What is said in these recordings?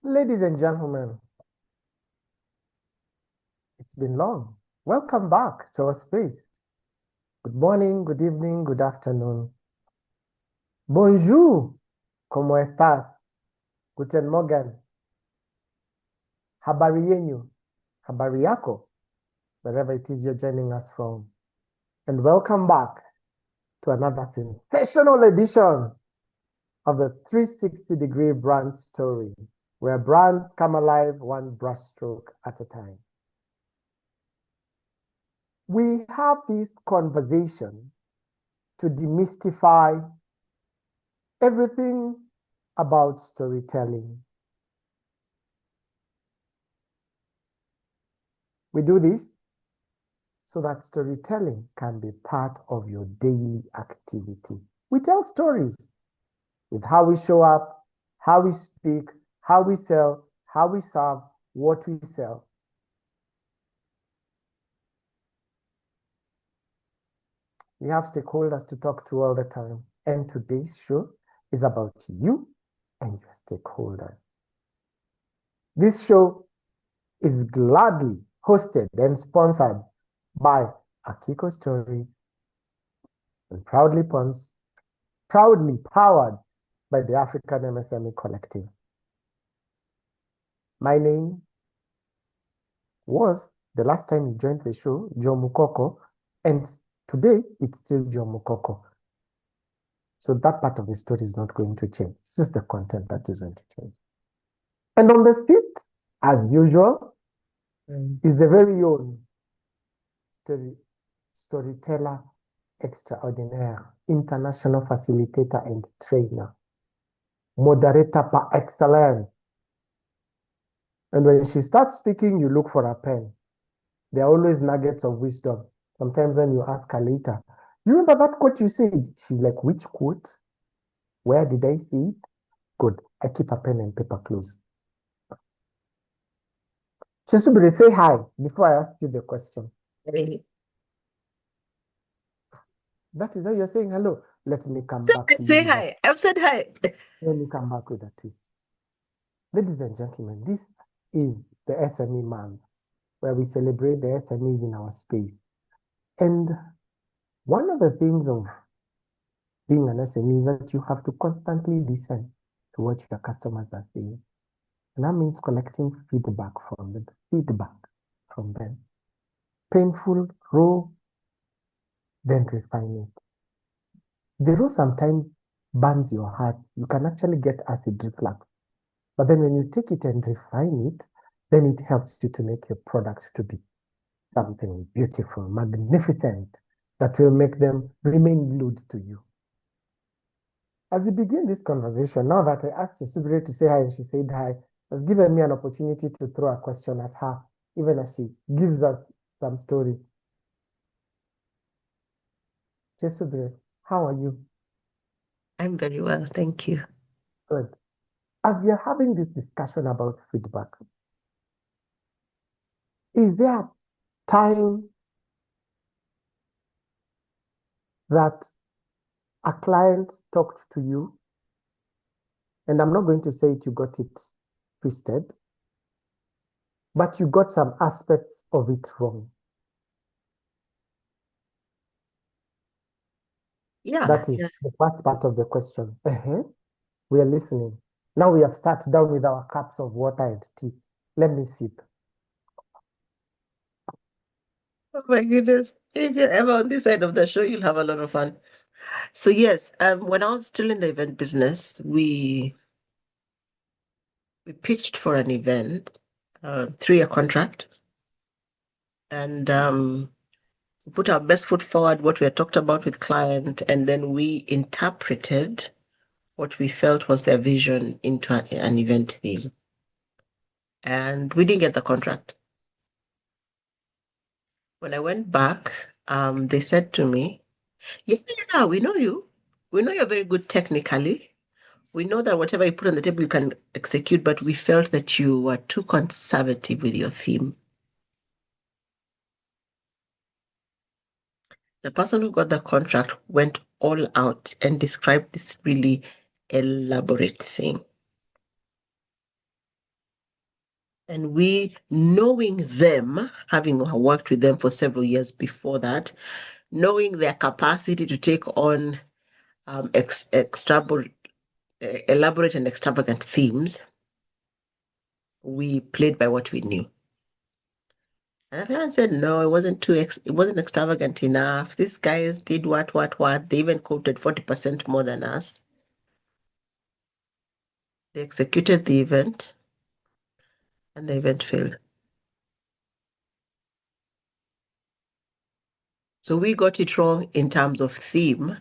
Ladies and gentlemen, it's been long. Welcome back to our space. Good morning, good evening, good afternoon. Bonjour, ¿cómo estás? Guten Morgen. Habari yenu, habari yako, wherever it is you're joining us from. And welcome back to another sensational edition of the 360-degree brand story, where brands come alive one brushstroke at a time. We have this conversation to demystify everything about storytelling. We do this so that storytelling can be part of your daily activity. We tell stories with how we show up, how we speak, how we sell, how we serve, what we sell. We have stakeholders to talk to all the time. And today's show is about you and your stakeholders. This show is gladly hosted and sponsored by Akiko Stories and proudly powered by the African MSME Collective. My name was, the last time you joined the show, Joe Mukoko, and today it's still Joe Mukoko. So that part of the story is not going to change. It's just the content that is going to change. And on the seat, as usual, is the very own storyteller extraordinaire, international facilitator and trainer, moderator par excellence. And when she starts speaking, you look for a pen. There are always nuggets of wisdom. Sometimes when you ask her later, you remember that quote you said? She's like, which quote? Where did I see it? Good. I keep a pen and paper close. Chesubiri, say hi before I ask you the question. Really? That is how you're saying hello. Let me come So back I to say you. hi. I've said hi. Let me come back with a twist. Ladies and gentlemen, this is the SME month where we celebrate the SMEs in our space. And one of the things of being an SME is that you have to constantly listen to what your customers are saying. And that means collecting feedback from them. Painful, raw, then refine it. The raw sometimes burns your heart. You can actually get acid reflux. But then when you take it and refine it, then it helps you to make your product to be something beautiful, magnificent, that will make them remain glued to you. As we begin this conversation, now that I asked Subire to say hi and she said hi, has given me an opportunity to throw a question at her, even as she gives us some story. Subire, how are you? I'm very well, thank you. Good. As we are having this discussion about feedback, is there a time that a client talked to you, and I'm not going to say it, you got it twisted, but you got some aspects of it wrong? Yeah, That is the first part of the question. We are listening. Now we have sat down with our cups of water and tea. Let me sip. Oh my goodness. If you're ever on this side of the show, you'll have a lot of fun. So yes, when I was still in the event business, we pitched for an event, 3-year contract, and we put our best foot forward, what we had talked about with client, and then we interpreted what we felt was their vision into an event theme. And we didn't get the contract. When I went back, they said to me, yeah, we know you. We know you're very good technically. We know that whatever you put on the table, you can execute, but we felt that you were too conservative with your theme. The person who got the contract went all out and described this really elaborate thing. And we, knowing them, having worked with them for several years before that, knowing their capacity to take on elaborate and extravagant themes, we played by what we knew. And the parents said, no, it wasn't it wasn't extravagant enough. These guys did what. They even quoted 40% more than us. They executed the event, and the event failed. So we got it wrong in terms of theme,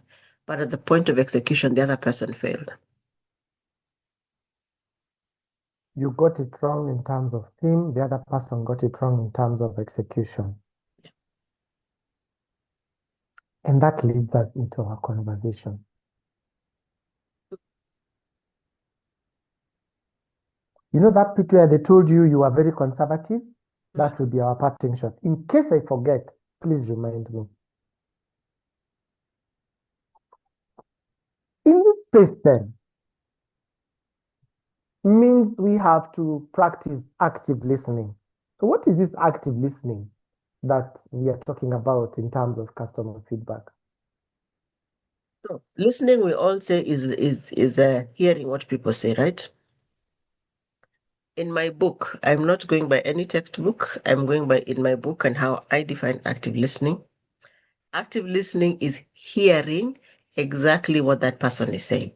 but at the point of execution, the other person failed. You got it wrong in terms of theme, the other person got it wrong in terms of execution. Yeah. And that leads us into our conversation. You know that picture they told you you are very conservative? That will be our parting shot. In case I forget, please remind me. In this space then, means we have to practice active listening. So what is this active listening that we are talking about in terms of customer feedback? So listening, we all say is hearing what people say, right? In my book, I'm not going by any textbook. I'm going by in my book and how I define active listening. Active listening is hearing exactly what that person is saying.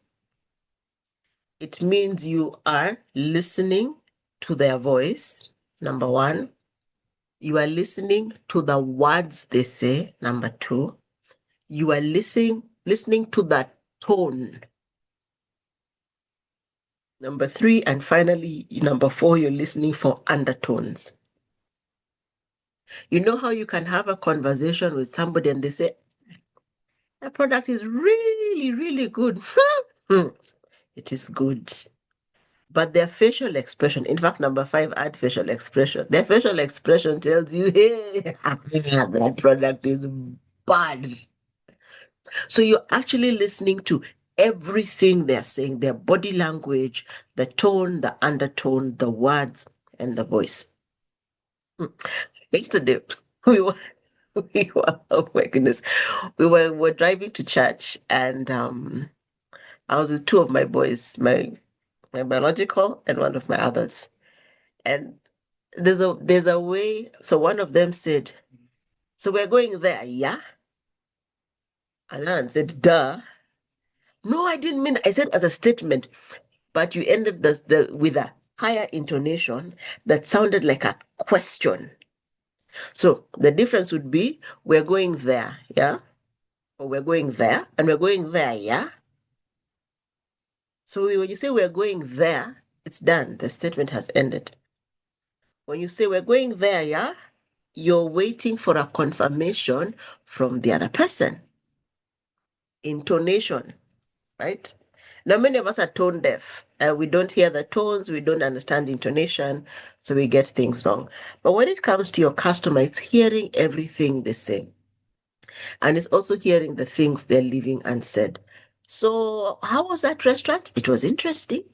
It means you are listening to their voice, number one. You are listening to the words they say, number two. You are listening to that tone, number three. And finally, number four, you're listening for undertones. You know how you can have a conversation with somebody and they say, that product is really, really good. It is good. But their facial expression, in fact, number five, add facial expression. Their facial expression tells you, hey, that product is bad. So you're actually listening to everything they're saying, their body language, the tone, the undertone, the words, and the voice. Yesterday, we were, oh my goodness, we're driving to church, and I was with two of my boys, my biological and one of my others. And there's a way. So one of them said, "So we're going there, yeah?" And then said, "Duh." No, I didn't mean. I said as a statement, but you ended with a higher intonation that sounded like a question. So the difference would be, we're going there, yeah, or we're going there, and we're going there, yeah. So when you say we're going there, it's done. The statement has ended. When you say we're going there, yeah, you're waiting for a confirmation from the other person. Intonation, right? Now, many of us are tone deaf. We don't hear the tones, we don't understand intonation, so we get things wrong. But when it comes to your customer, it's hearing everything they say. And it's also hearing the things they're leaving unsaid. So, how was that restaurant? It was interesting.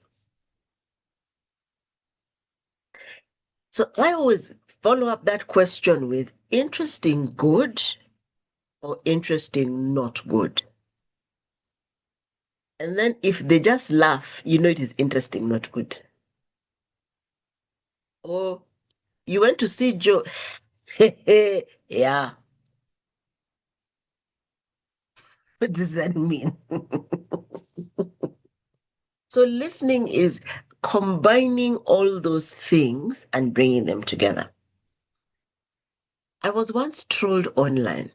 So, I always follow up that question with interesting good or interesting not good. And then if they just laugh, you know it is interesting, not good. Or you went to see Joe. Yeah. What does that mean? So listening is combining all those things and bringing them together. I was once trolled online,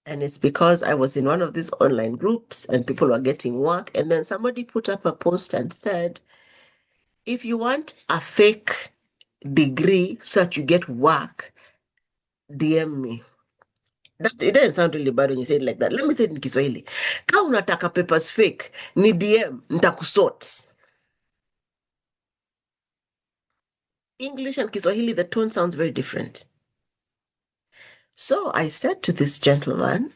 and it's because I was in one of these online groups and people were getting work. And then somebody put up a post and said, if you want a fake degree so that you get work, DM me. That, it doesn't sound really bad when you say it like that. Let me say it in Kiswahili. Kama unataka papers fake, ni DM, nitakusort. English and Kiswahili, the tone sounds very different. So I said to this gentleman,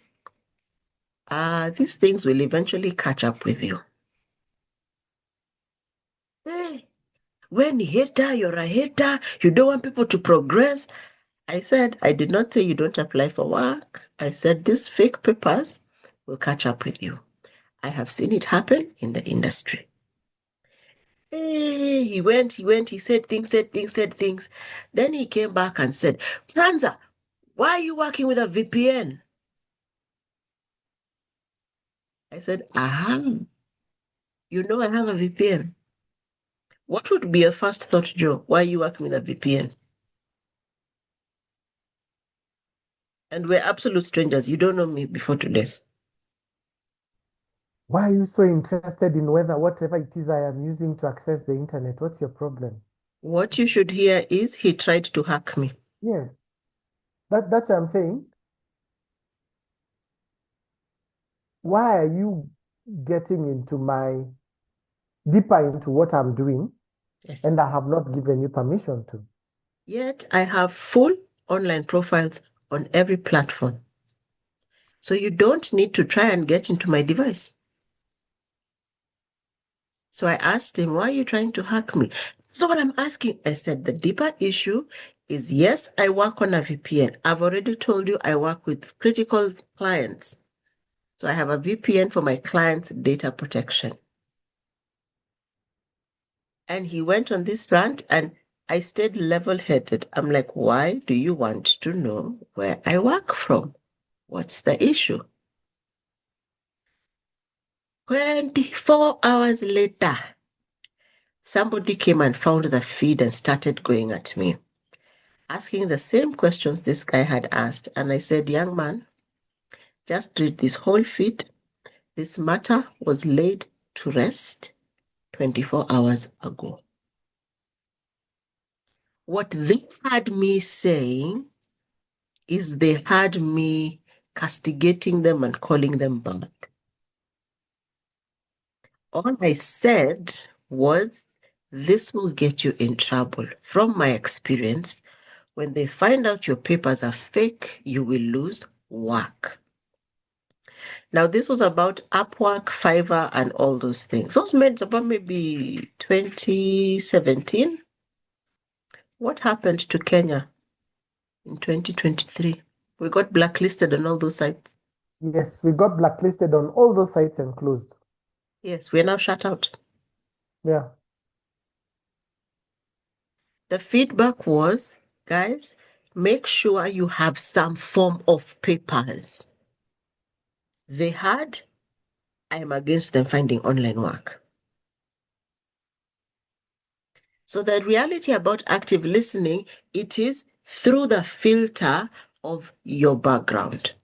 these things will eventually catch up with you. Hey, When hater, you're a hater. You don't want people to progress. I said, I did not say you don't apply for work. I said, these fake papers will catch up with you. I have seen it happen in the industry. Hey, he said things. Then he came back and said, Franza, why are you working with a VPN? I said, aha, you know I have a VPN. What would be your first thought, Joe? Why are you working with a VPN? And we're absolute strangers. You don't know me before today. Why are you so interested in whether whatever it is I am using to access the internet? What's your problem? What you should hear is he tried to hack me. Yeah, that's what I'm saying. Why are you getting into my deeper into what I'm doing Yes. and I have not given you permission to? Yet I have full online profiles on every platform. So you don't need to try and get into my device. So I asked him, why are you trying to hack me? So what I'm asking, I said, the deeper issue is, yes, I work on a VPN. I've already told you I work with critical clients. So I have a VPN for my clients' data protection. And he went on this rant and I stayed level-headed. I'm like, why do you want to know where I work from? What's the issue? 24 hours later, somebody came and found the feed and started going at me, asking the same questions this guy had asked. And I said, young man, just read this whole feed. This matter was laid to rest 24 hours ago. What they had me saying is they had me castigating them and calling them back. All I said was, this will get you in trouble. From my experience, when they find out your papers are fake, you will lose work. Now, this was about Upwork, Fiverr, and all those things. Those made about maybe 2017. What happened to Kenya in 2023? We got blacklisted on all those sites. Yes, we got blacklisted on all those sites and closed. Yes, we're now shut out. Yeah. The feedback was, guys, make sure you have some form of papers. They had, I am against them finding online work. So the reality about active listening, it is through the filter of your background.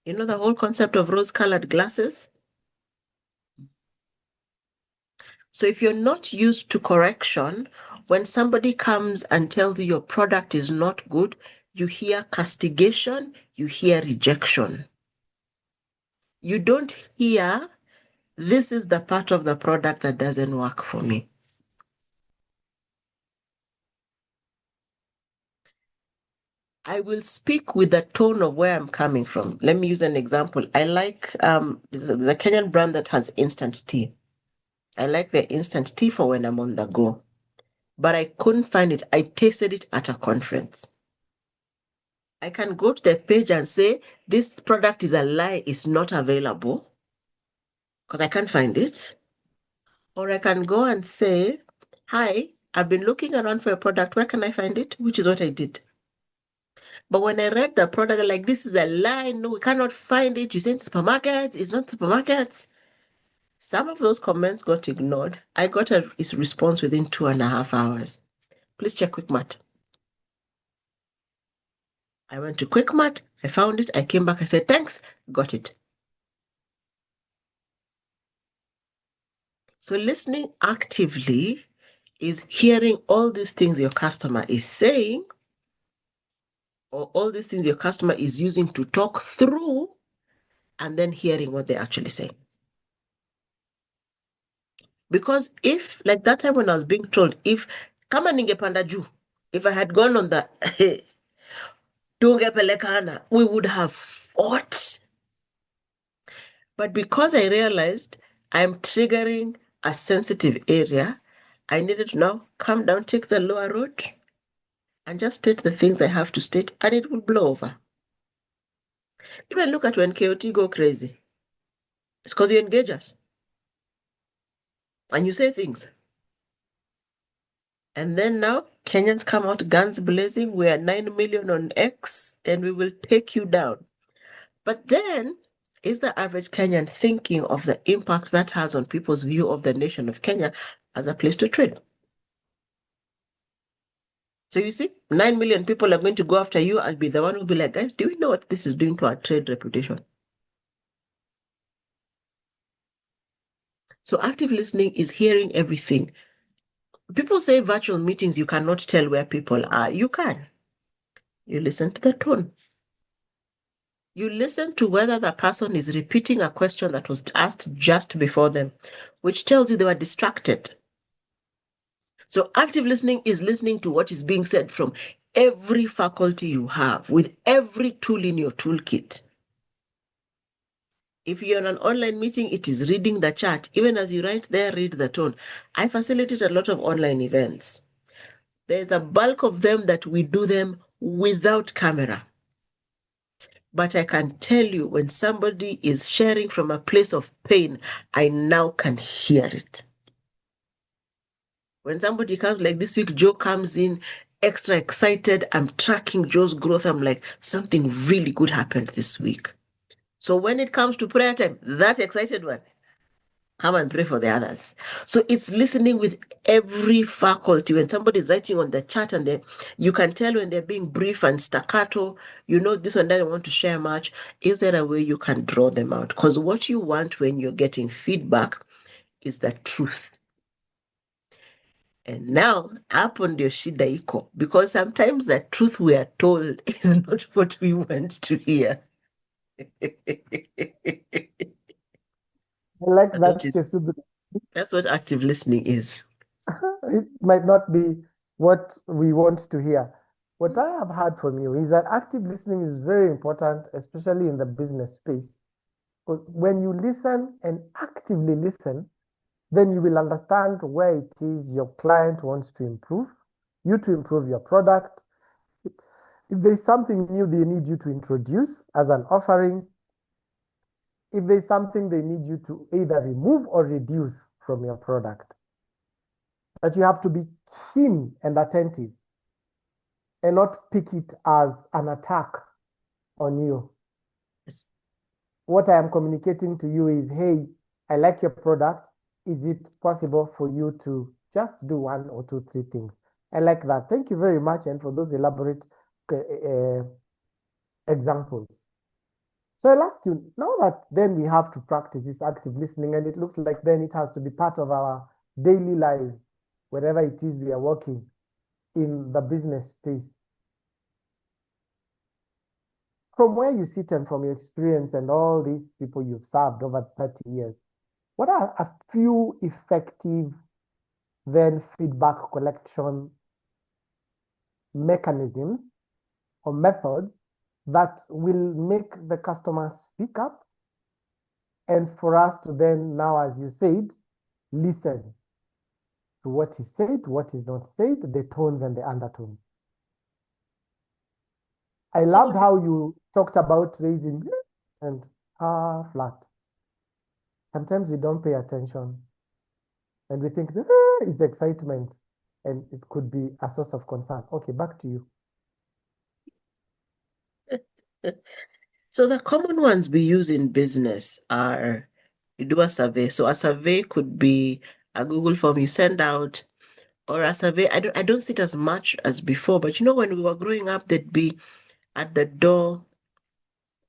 You know the whole concept of rose-colored glasses? So if you're not used to correction, when somebody comes and tells you your product is not good, you hear castigation, you hear rejection. You don't hear, this is the part of the product that doesn't work for me. I will speak with the tone of where I'm coming from. Let me use an example. I like the Kenyan brand that has instant tea. I like the instant tea for when I'm on the go. But I couldn't find it. I tasted it at a conference. I can go to the page and say, this product is a lie, it's not available, because I can't find it. Or I can go and say, hi, I've been looking around for a product. Where can I find it? Which is what I did. But when I read the product, they're like, this is a lie. No, we cannot find it. You say supermarkets. It's not supermarkets. Some of those comments got ignored. I got a response within 2.5 hours. Please check QuickMart. I went to QuickMart. I found it. I came back. I said, thanks. Got it. So listening actively is hearing all these things your customer is saying, or all these things your customer is using to talk through, and then hearing what they actually say. Because if, like that time when I was being told, if kama ningepanda juu, if I had gone on the tungepelekana, we would have fought. But because I realized I'm triggering a sensitive area, I needed to now come down, take the lower road, and just state the things I have to state, and it will blow over. Even look at when KOT go crazy. It's because you engage us and you say things. And then now Kenyans come out guns blazing. We are 9 million on X and we will take you down. But then, is the average Kenyan thinking of the impact that has on people's view of the nation of Kenya as a place to trade? So you see, 9 million people are going to go after you. I'll be the one who'll be like, guys, do you know what this is doing to our trade reputation? So active listening is hearing everything. People say virtual meetings, you cannot tell where people are. You can. You listen to the tone. You listen to whether the person is repeating a question that was asked just before them, which tells you they were distracted. So active listening is listening to what is being said from every faculty you have, with every tool in your toolkit. If you're in an online meeting, it is reading the chat. Even as you write there, read the tone. I facilitate a lot of online events. There's a bulk of them that we do them without camera. But I can tell you when somebody is sharing from a place of pain, I now can hear it. When somebody comes, like this week, Joe comes in extra excited. I'm tracking Joe's growth. I'm like, something really good happened this week. So when it comes to prayer time, that excited one, come and pray for the others. So it's listening with every faculty. When somebody's writing on the chat and you can tell when they're being brief and staccato, you know this one doesn't want to share much. Is there a way you can draw them out? Because what you want when you're getting feedback is the truth. And now, up on your shida iko, because sometimes the truth we are told is not what we want to hear. I like That that, is, Chesubi. that's what active listening is. It might not be what we want to hear. What I have heard from you is that active listening is very important, especially in the business space. Because when you listen and actively listen, then you will understand where it is your client wants to improve, you to improve your product. If there's something new they need you to introduce as an offering, if there's something they need you to either remove or reduce from your product. But you have to be keen and attentive and not pick it as an attack on you. Yes. What I am communicating to you is, hey, I like your product. Is it possible for you to just do one or two, three things? I like that. Thank you very much. And for those elaborate examples. So I'll ask you, now that then we have to practice this active listening, and it looks like then it has to be part of our daily lives, wherever it is we are working in the business space. From where you sit and from your experience and all these people you've served over 30 years, what are a few effective then feedback collection mechanisms or methods that will make the customers speak up and for us to then now, as you said, listen to what is said, what is not said, the tones and the undertones. I loved how you talked about raising and flat. Sometimes we don't pay attention and we think it's excitement and it could be a source of concern. Okay, back to you. So the common ones we use in business are you do a survey. So a survey could be a Google form you send out, or a survey. I don't see it as much as before, but you know when we were growing up, they'd be at the door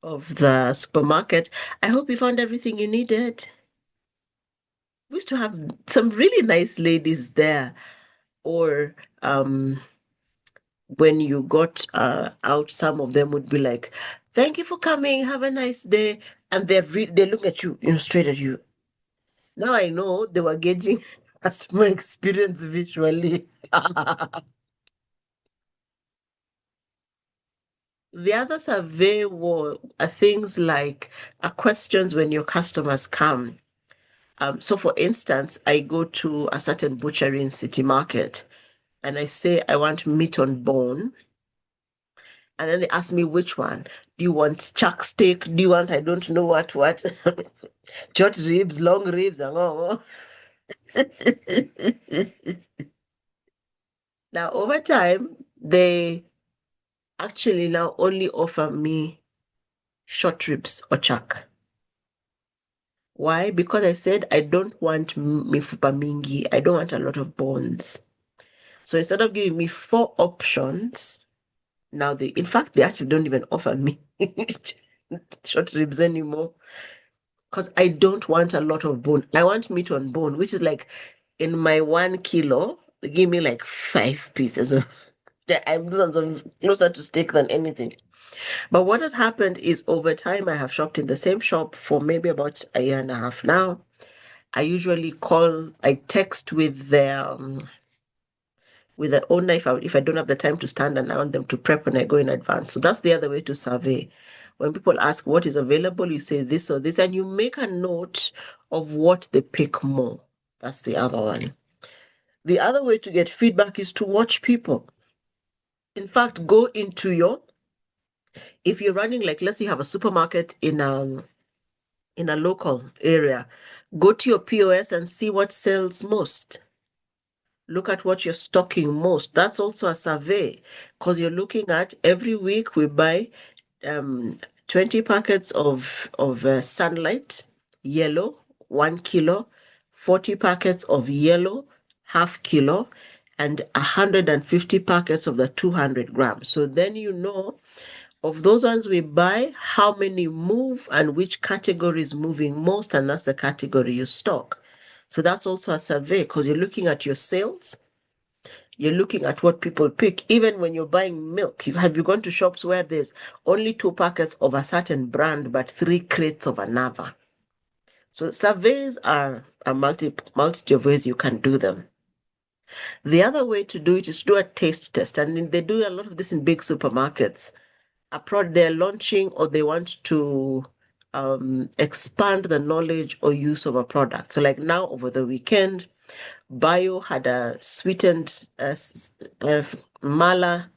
of the supermarket. I hope you found everything you needed. We used to have some really nice ladies there, or when you got out, some of them would be like, "Thank you for coming. Have a nice day." And they look at you, straight at you. Now I know they were gauging customer experience visually. The other survey were things like questions when your customers come. So for instance, I go to a certain butchery in City Market and I say I want meat on bone. And then they ask me which one. Do you want chuck steak? Do you want I don't know what? Short ribs, long ribs, and all. Now over time, they actually now only offer me short ribs or chuck. Why? Because I said I don't want mifupa mingi. I don't want a lot of bones. So instead of giving me 4 options, now in fact, they actually don't even offer me short ribs anymore because I don't want a lot of bone. I want meat on bone, which is like in my 1 kilo, they give me like 5 pieces of. I'm closer to steak than anything. But what has happened is over time, I have shopped in the same shop for maybe about a year and a half now. I usually I text with the owner if I don't have the time to stand and I want them to prep when I go in advance. So that's the other way to survey. When people ask what is available, you say this or this, and you make a note of what they pick more. That's the other one. The other way to get feedback is to watch people. In fact, if you're running, like, let's say you have a supermarket in a local area, go to your POS and see what sells most. Look at what you're stocking most. That's also a survey because you're looking at every week we buy 20 packets of sunlight, yellow, 1 kilo, 40 packets of yellow, half kilo, and 150 packets of the 200 grams. So then you know of those ones we buy, how many move and which category is moving most, and that's the category you stock. So that's also a survey because you're looking at your sales, you're looking at what people pick. Even when you're buying milk, have you gone to shops where there's only 2 packets of a certain brand but 3 crates of another? So surveys are a multitude of ways you can do them. The other way to do it is to do a taste test, and they do a lot of this in big supermarkets. They're launching or they want to expand the knowledge or use of a product. So like now over the weekend, Bio had a sweetened mala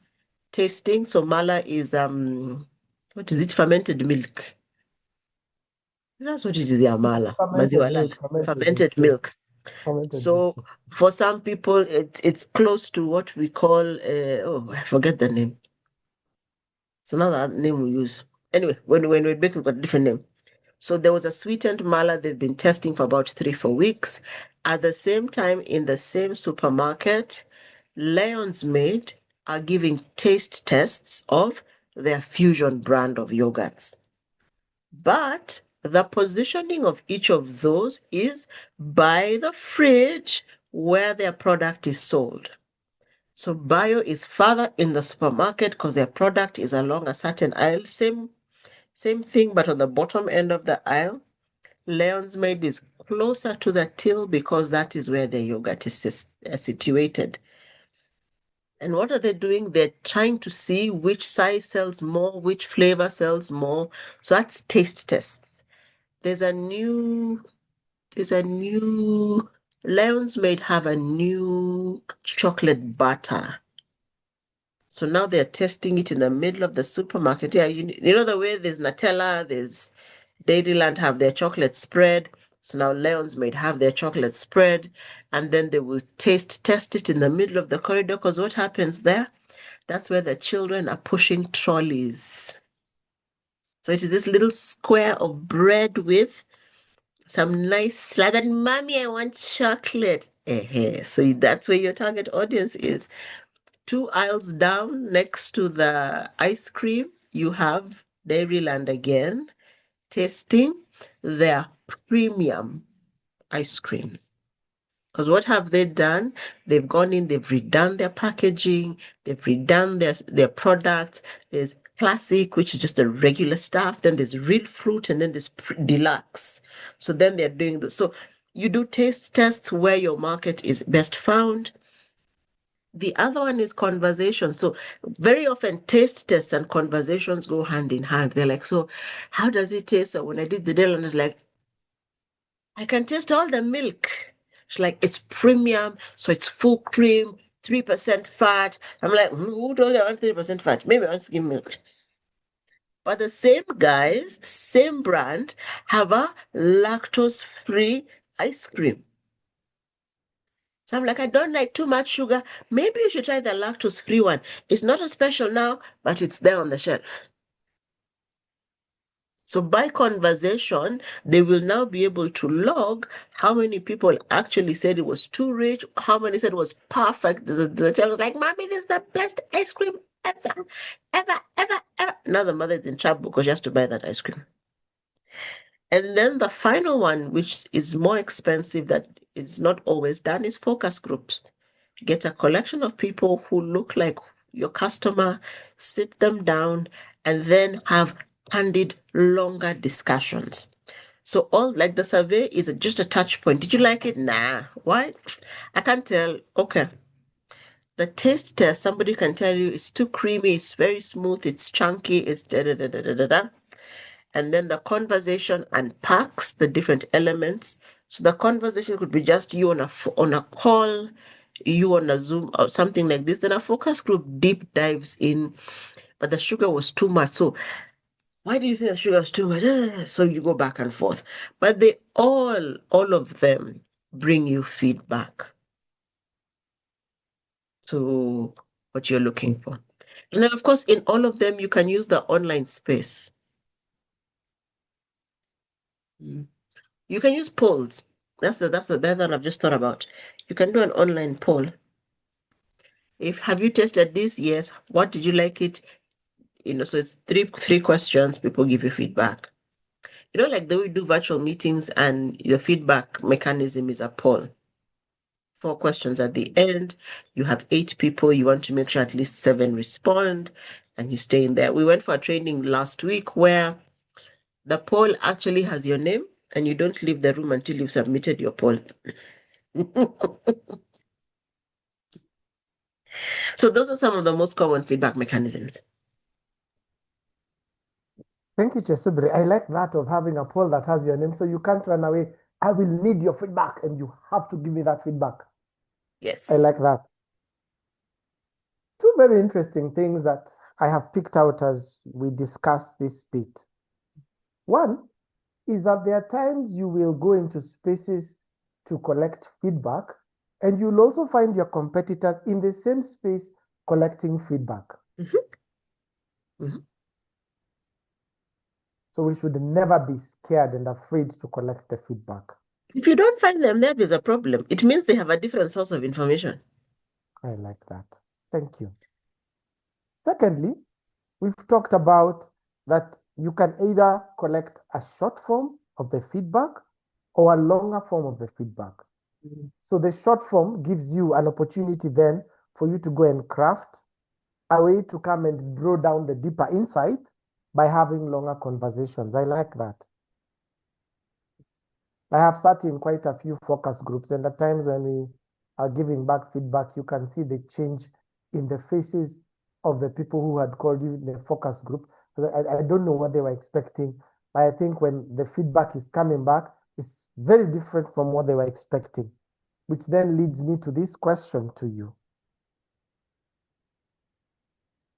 tasting. So mala is what is it? Fermented milk. That's what it is, yeah, mala. Fermented Maziwa lala. milk, fermented milk, Fermented yes, milk. fermented milk. So for some people, it's close to what we call I forget the name. It's another name we use. Anyway, when we bake, we've got a different name. So there was a sweetened mala they've been testing for about 3-4 weeks. At the same time, in the same supermarket, Lion's Made are giving taste tests of their fusion brand of yogurts. But the positioning of each of those is by the fridge where their product is sold. So Bio is further in the supermarket because their product is along a certain aisle. Same thing, but on the bottom end of the aisle. Leon's Made is closer to the till because that is where the yogurt is situated. And what are they doing? They're trying to see which size sells more, which flavor sells more. So that's taste tests. There's a new, Leon's Made have a new chocolate butter. So now they're testing it in the middle of the supermarket. Yeah, you know the way there's Nutella, there's Dairyland have their chocolate spread. So now Leon's Made have their chocolate spread. And then they will test it in the middle of the corridor. Because what happens there? That's where the children are pushing trolleys. So it is this little square of bread with some nice slathered. Mommy, I want chocolate. So that's where your target audience is. 2 aisles down next to the ice cream, you have Dairyland again tasting their premium ice creams. Because what have they done? They've gone in, they've redone their packaging, they've redone their products. There's classic, which is just the regular stuff. Then there's real fruit, and then there's deluxe. So then they're doing this. So you do taste tests where your market is best found. The other one is conversation. So very often taste tests and conversations go hand in hand. They're like, so how does it taste? So when I did the deal, and I was like, I can taste all the milk. She's like, it's premium, so it's full cream, 3% fat. I'm like, who told you I want 3% fat? Maybe I want skim milk. But the same guys, same brand, have a lactose-free ice cream. So I'm like, I don't like too much sugar. Maybe you should try the lactose-free one. It's not a special now, but it's there on the shelf. So by conversation, they will now be able to log how many people actually said it was too rich, how many said it was perfect. The child was like, Mommy, this is the best ice cream ever, ever, ever, ever. Now the mother is in trouble because she has to buy that ice cream. And then the final one, which is more expensive, that is not always done, is focus groups. Get a collection of people who look like your customer, sit them down, and then have candid, longer discussions. So all like the survey is just a touch point. Did you like it? Nah. Why? I can't tell. Okay. The taste test, somebody can tell you it's too creamy, it's very smooth, it's chunky, it's da da da da da da da. And then the conversation unpacks the different elements. So the conversation could be just you on a call, you on a Zoom or something like this. Then a focus group deep dives in, but the sugar was too much. So why do you think the sugar was too much? So you go back and forth. But they all of them bring you feedback to what you're looking for. And then of course in all of them you can use the online space. Mm. You can use polls. That's the other one I've just thought about. You can do an online poll. If have you tested this? Yes. What did you like it? So it's three questions. People give you feedback. Like the way we do virtual meetings, and the feedback mechanism is a poll. 4 questions at the end. You have 8 people. You want to make sure at least 7 respond, and you stay in there. We went for a training last week where the poll actually has your name, and you don't leave the room until you've submitted your poll. So those are some of the most common feedback mechanisms. Thank you, Chesubri. I like that of having a poll that has your name so you can't run away. I will need your feedback and you have to give me that feedback. Yes. I like that. Two very interesting things that I have picked out as we discuss this bit. One is that there are times you will go into spaces to collect feedback, and you'll also find your competitors in the same space collecting feedback. Mm-hmm. Mm-hmm. So we should never be scared and afraid to collect the feedback. If you don't find them there, there's a problem. It means they have a different source of information. I like that. Thank you. Secondly, we've talked about that you can either collect a short form of the feedback or a longer form of the feedback. Mm-hmm. So the short form gives you an opportunity then for you to go and craft a way to come and draw down the deeper insight by having longer conversations. I like that. I have sat in quite a few focus groups, and at times when we are giving back feedback, you can see the change in the faces of the people who had called you in the focus group. I don't know what they were expecting, but I think when the feedback is coming back, it's very different from what they were expecting, which then leads me to this question to you.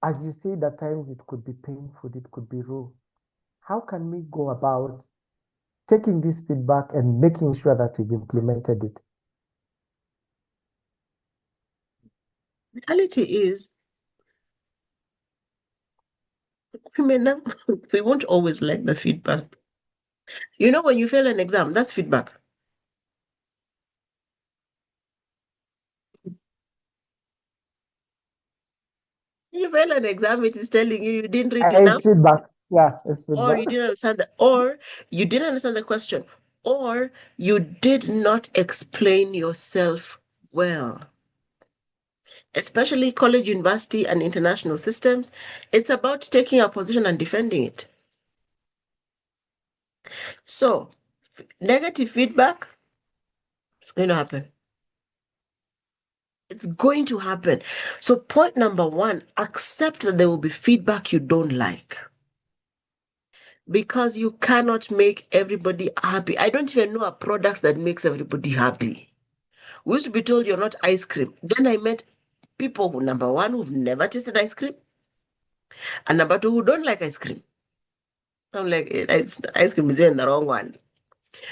As you said, at times it could be painful, it could be raw. How can we go about taking this feedback and making sure that we've implemented it? Reality is, we won't always like the feedback. When you fail an exam, that's feedback. You fail an exam, it is telling you didn't read enough. It's feedback. Yeah, it's feedback. Or you didn't understand or you didn't understand the question, or you did not explain yourself well. Especially college, university, and international systems, it's about taking a position and defending it. So, negative feedback, it's going to happen. It's going to happen. So, point number 1, accept that there will be feedback you don't like. because you cannot make everybody happy. I don't even know a product that makes everybody happy. We used to be told you're not ice cream. Then I met people who, number one, who've never tasted ice cream, and number two, who don't like ice cream. I'm like, ice cream is even the wrong one.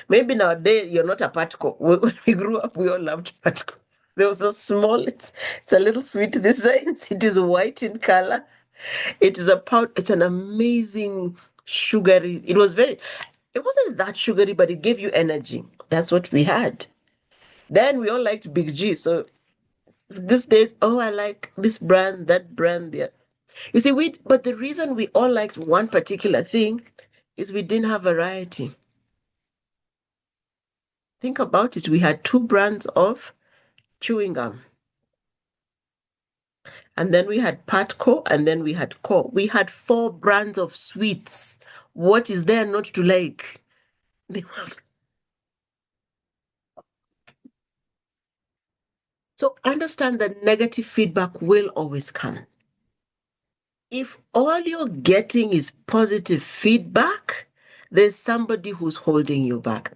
Maybe nowadays you're not a Patco. When we grew up, we all loved Patco. They were so small. It's a little sweet. This size. It is white in color. It is a powder. It's an amazing sugary. It wasn't that sugary, but it gave you energy. That's what we had. Then we all liked Big G. So these days, oh, I like this brand, that brand. Yeah. You see, but the reason we all liked one particular thing is we didn't have variety. Think about it. We had two brands of chewing gum. And then we had Patco, and then we had Co. We had four brands of sweets. What is there not to like? So understand that negative feedback will always come. If all you're getting is positive feedback, there's somebody who's holding you back.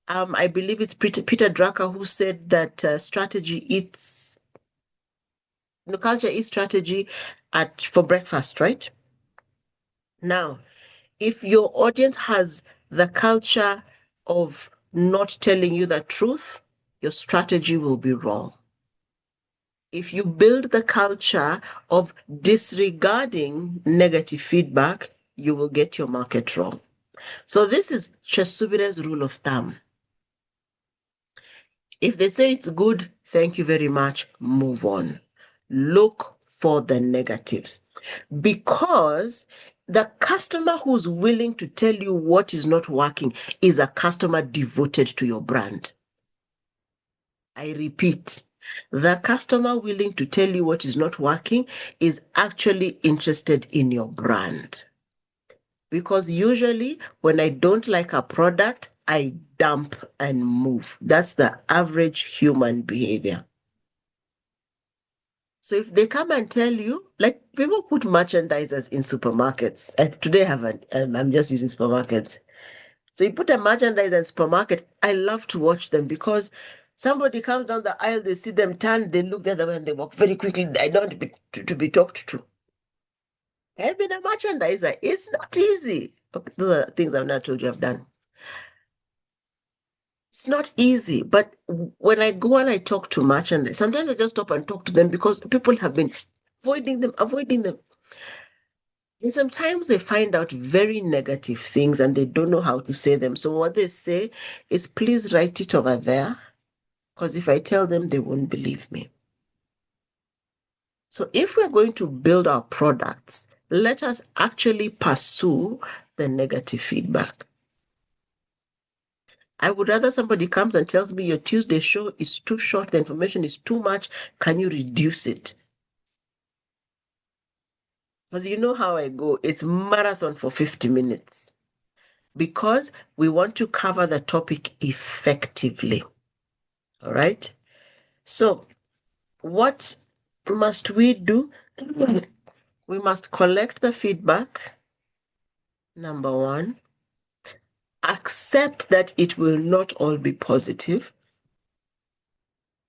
I believe it's Peter Drucker who said that culture eats strategy for breakfast, right? Now, if your audience has the culture of not telling you the truth, your strategy will be wrong. If you build the culture of disregarding negative feedback, you will get your market wrong. So this is Chesubire's rule of thumb. If they say it's good, thank you very much, move on. Look for the negatives. Because the customer who's willing to tell you what is not working is a customer devoted to your brand. I repeat, the customer willing to tell you what is not working is actually interested in your brand. Because usually when I don't like a product, I dump and move. That's the average human behavior. So if they come and tell you, like people put merchandisers in supermarkets. Today I haven't, I'm just using supermarkets. So you put a merchandiser in supermarket, I love to watch them because somebody comes down the aisle, they see them turn, they look the other way and they walk very quickly. I don't want to be talked to. I've been a merchandiser. It's not easy. Okay, those are things I've not told you I've done. It's not easy, but when I go and I talk to merchandise, sometimes I just stop and talk to them because people have been avoiding them. And sometimes they find out very negative things and they don't know how to say them. So what they say is, please write it over there, because if I tell them, they won't believe me. So if we're going to build our products, let us actually pursue the negative feedback. I would rather somebody comes and tells me your Tuesday show is too short, the information is too much, can you reduce it? Because you know how I go, it's marathon for 50 minutes. Because we want to cover the topic effectively. All right? So, what must we do? We must collect the feedback. Number one, accept that it will not all be positive.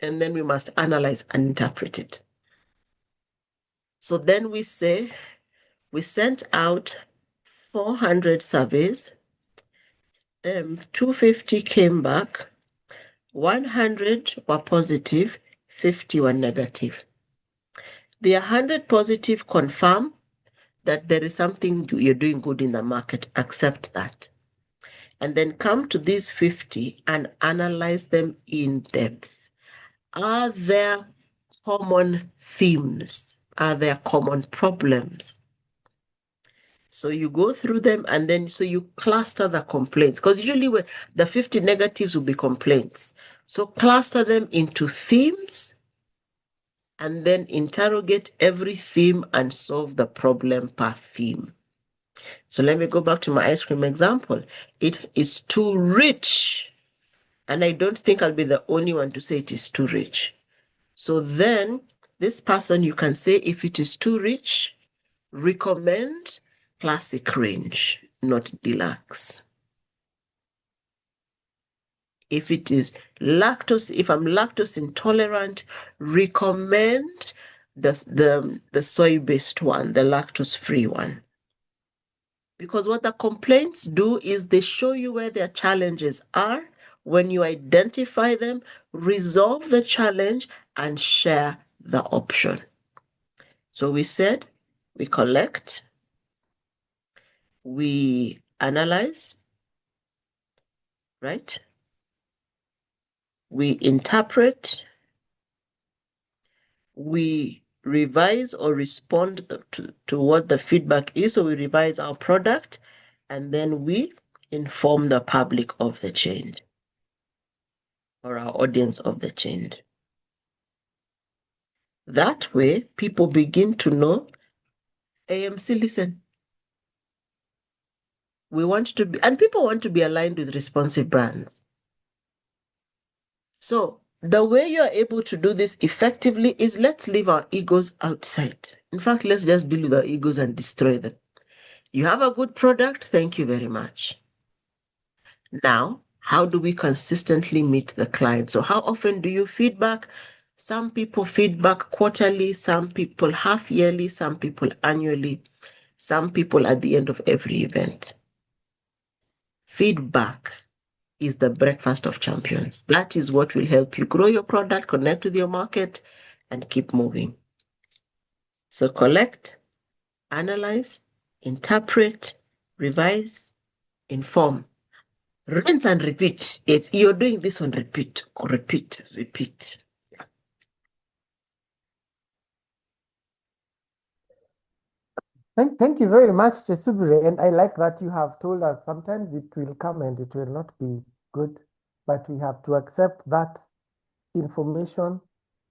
And then we must analyze and interpret it. So then we say, we sent out 400 surveys, 250 came back, 100 were positive, 50 were negative. The 100 positive confirm that there is something you're doing good in the market. Accept that. And then come to these 50 and analyze them in depth. Are there common themes? Are there common problems? So you go through them and then so you cluster the complaints, because usually when the 50 negatives will be complaints. So cluster them into themes and then interrogate every theme and solve the problem per theme. So let me go back to my ice cream example. It is too rich. And I don't think I'll be the only one to say it is too rich. So then this person, you can say, if it is too rich, recommend classic range. not deluxe. If it is lactose, if I'm lactose intolerant, recommend the soy-based one, the lactose-free one. Because what the complaints do is they show you where their challenges are. When you identify them, resolve the challenge and share the option. So we said we collect, we analyze, right? We interpret, we revise or respond to what the feedback is. So we revise our product and then we inform the public of the change or our audience of the change. That way, people begin to know, AMC, listen, we want to be, and people want to be aligned with responsive brands. So the way you are able to do this effectively is let's leave our egos outside. In fact, let's just deal with our egos and destroy them. You have a good product. Thank you very much. Now, how do we consistently meet the client? So how often do you feedback? Some people feedback quarterly, some people half yearly, some people annually, some people at the end of every event. Feedback is the breakfast of champions. That is what will help you grow your product, connect with your market, and keep moving. So collect, analyze, interpret, revise, inform. Rinse and repeat. You're doing this on repeat, repeat, repeat. Thank you very much, Chesubire. And I like that you have told us sometimes it will come and it will not be good, but we have to accept that information,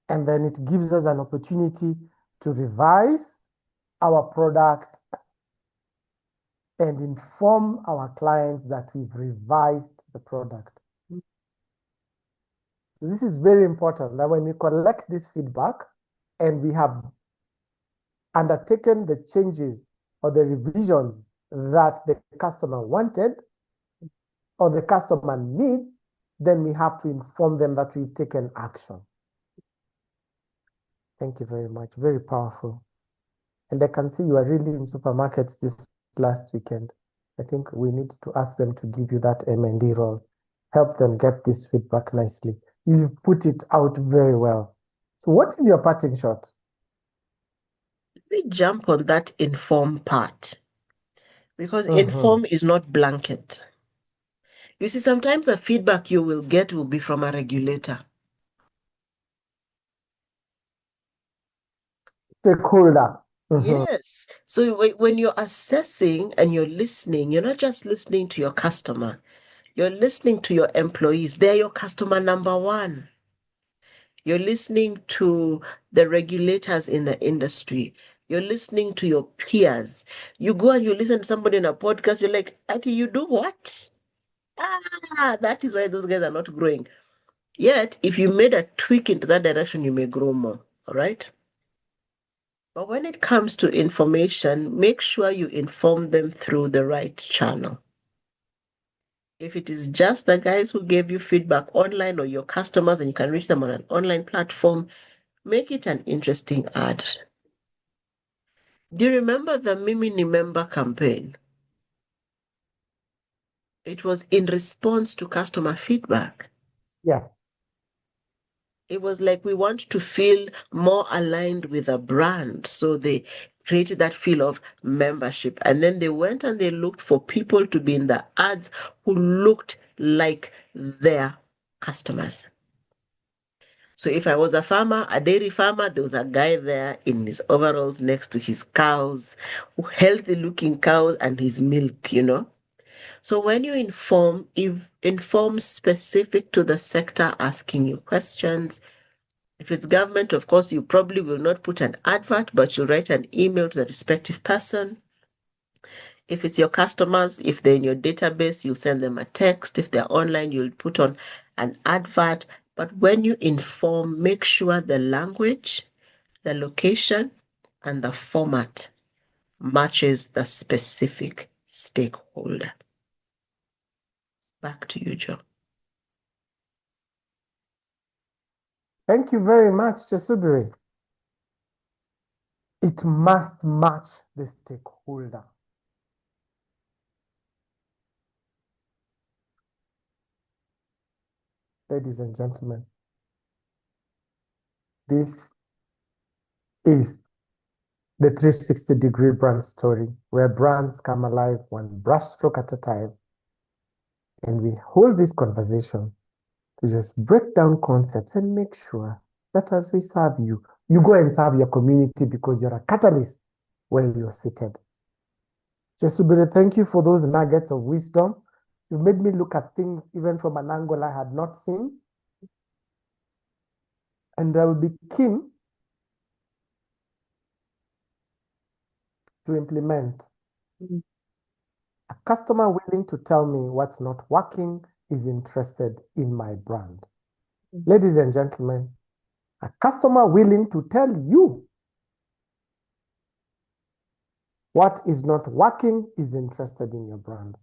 and then it gives us an opportunity to revise our product and inform our clients that we've revised the product. So this is very important that when we collect this feedback and we have undertaken the changes or the revisions that the customer wanted or the customer needs, then we have to inform them that we've taken action. Thank you very much. Very powerful. And I can see you are really in supermarkets this last weekend. I think we need to ask them to give you that M&D role. Help them get this feedback nicely. You put it out very well. So what is your parting shot? We jump on that inform part because inform is not blanket. You see, sometimes the feedback you will get will be from a regulator. Stakeholder. Yes. So when you're assessing and you're listening, you're not just listening to your customer, you're listening to your employees. They're your customer number one. You're listening to the regulators in the industry. You're listening to your peers. You go and you listen to somebody in a podcast, you're like, Ati, you do what? That is why those guys are not growing. Yet, if you made a tweak into that direction, you may grow more. All right? But when it comes to information, make sure you inform them through the right channel. If it is just the guys who gave you feedback online or your customers and you can reach them on an online platform, make it an interesting ad. Do you remember the Mimi ni Member campaign? It was in response to customer feedback. Yeah. It was like we want to feel more aligned with a brand. So they created that feel of membership. And then they went and they looked for people to be in the ads who looked like their customers. So if I was a farmer, a dairy farmer, there was a guy there in his overalls next to his cows, healthy looking cows and his milk, you know. So when you inform specific to the sector asking you questions. If it's government, of course, you probably will not put an advert, but you'll write an email to the respective person. If it's your customers, if they're in your database, you'll send them a text. If they're online, you'll put on an advert. But when you inform, make sure the language, the location, and the format matches the specific stakeholder. Back to you, Joe. Thank you very much, Chesubiri. It must match the stakeholder. Ladies and gentlemen, this is the 360-degree brand story, where brands come alive one brushstroke at a time. And we hold this conversation to just break down concepts and make sure that as we serve you, you go and serve your community because you're a catalyst where you're seated. Jesubire, thank you for those nuggets of wisdom. You made me look at things even from an angle I had not seen. And I will be keen to implement. A customer willing to tell me what's not working is interested in my brand. Ladies and gentlemen, a customer willing to tell you what is not working is interested in your brand.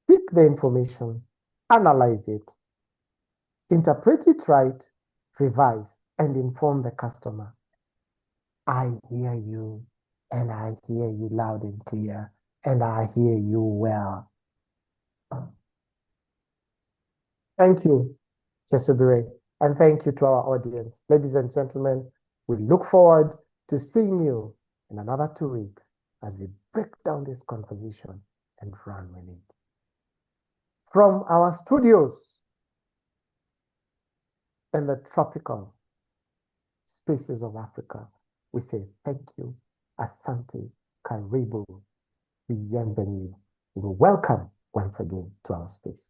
Pick the information, analyze it, interpret it right, revise, and inform the customer. I hear you, and I hear you loud and clear, and I hear you well. Thank you, Jesubire, and thank you to our audience. Ladies and gentlemen, we look forward to seeing you in another 2 weeks as we break down this conversation and run with it. From our studios in the tropical spaces of Africa, we say thank you, asante, karibu, bienvenue. Welcome once again to our space.